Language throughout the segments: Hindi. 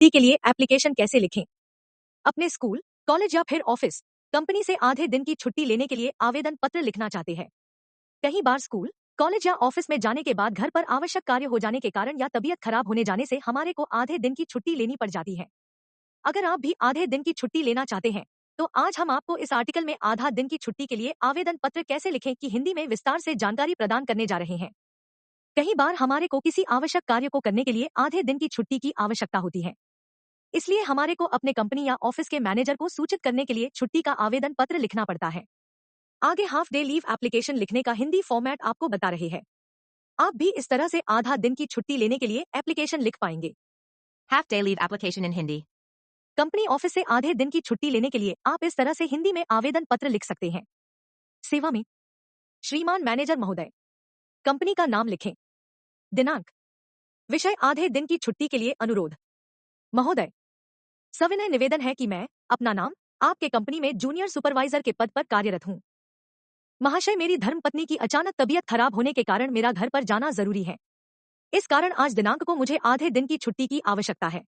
छुट्टी के लिए एप्लीकेशन कैसे लिखें? अपने स्कूल, कॉलेज या फिर ऑफिस, कंपनी से आधे दिन की छुट्टी लेने के लिए आवेदन पत्र लिखना चाहते हैं। कई बार स्कूल, कॉलेज या ऑफिस में जाने के बाद घर पर आवश्यक कार्य हो जाने के कारण या तबीयत खराब होने जाने से हमारे को आधे दिन की छुट्टी लेनी पड़ जाती है। अगर आप भी आधे दिन की छुट्टी लेना चाहते हैं, तो आज हम आपको इस आर्टिकल में आधा दिन की छुट्टी के लिए आवेदन पत्र कैसे लिखें की हिंदी में विस्तार से जानकारी प्रदान करने जा रहे हैं। कई बार हमारे को किसी आवश्यक कार्य को करने के लिए आधे दिन की छुट्टी की आवश्यकता होती है। इसलिए हमारे को अपने कंपनी या ऑफिस के मैनेजर को सूचित करने के लिए छुट्टी का आवेदन पत्र लिखना पड़ता है। आगे हाफ डे लीव एप्लीकेशन लिखने का हिंदी फॉर्मेट आपको बता रहे हैं। आप भी इस तरह से आधा दिन की छुट्टी लेने के लिए एप्लीकेशन लिख पाएंगे। Half day leave application in Hindi. Company office से आधे दिन की छुट्टी लेने के लिए आप इस तरह से हिंदी में आवेदन पत्र लिख सकते हैं। सेवा में श्रीमान मैनेजर महोदय, कंपनी का नाम लिखें। दिनांक, विषय आधे दिन की छुट्टी के लिए अनुरोध। महोदय, सविनय निवेदन है कि मैं अपना नाम आपके कंपनी में जूनियर सुपरवाइजर के पद पर कार्यरत हूं। महाशय, मेरी धर्मपत्नी की अचानक तबीयत खराब होने के कारण मेरा घर पर जाना जरूरी है। इस कारण आज दिनांक को मुझे आधे दिन की छुट्टी की आवश्यकता है,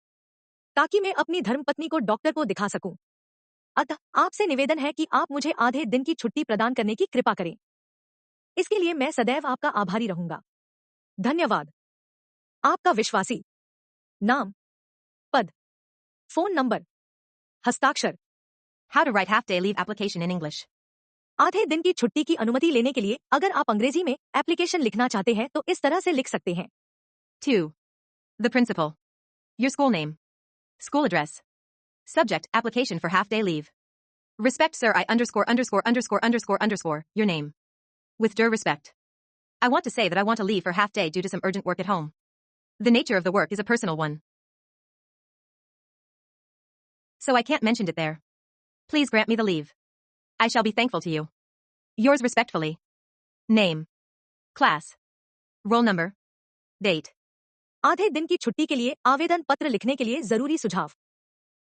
ताकि मैं अपनी धर्मपत्नी को डॉक्टर को दिखा सकूं। अतः आपसे निवेदन है कि आप मुझे आधे दिन की छुट्टी प्रदान करने की कृपा करें। इसके लिए मैं सदैव आपका आभारी रहूंगा। धन्यवाद। आपका विश्वासी। नाम, पद, फोन नंबर, हस्ताक्षर। How to write half day leave application in English. आधे दिन की छुट्टी की अनुमति लेने के लिए अगर आप अंग्रेजी में एप्लीकेशन लिखना चाहते हैं तो इस तरह से लिख सकते हैं। 2. The principal. Your school name. School address. Subject, application for half day leave. Respect sir, I underscore underscore underscore underscore underscore your name. With due respect. I want to say that I want to leave for half day due to some urgent work at home. The nature of the work is a personal one, so I can't mention it there. Please grant me the leave. I shall be thankful to you. Yours respectfully. Name. Class. Roll number. Date. आधे दिन की छुट्टी के लिए आवेदन पत्र लिखने के लिए जरूरी सुझाव।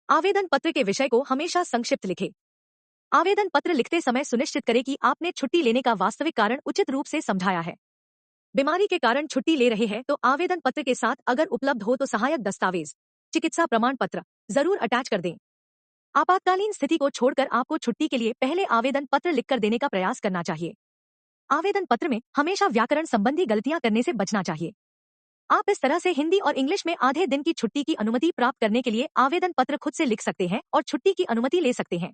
आवेदन पत्र के विषय को हमेशा संक्षिप्त लिखें। आवेदन पत्र लिखते समय सुनिश्चित करें कि आपने छुट्टी लेने का वास्तविक कारण उचित रूप से समझाया है। बीमारी के कारण छुट्टी ले रहे हैं तो आवेदन पत्र के साथ अगर उपलब्ध हो तो सहायक दस्तावेज, चिकित्सा प्रमाण पत्र जरूर अटैच कर दें। आपातकालीन स्थिति को छोड़कर आपको छुट्टी के लिए पहले आवेदन पत्र लिखकर देने का प्रयास करना चाहिए। आवेदन पत्र में हमेशा व्याकरण संबंधी गलतियां करने से बचना चाहिए। आप इस तरह से हिंदी और इंग्लिश में आधे दिन की छुट्टी की अनुमति प्राप्त करने के लिए आवेदन पत्र खुद से लिख सकते हैं और छुट्टी की अनुमति ले सकते हैं।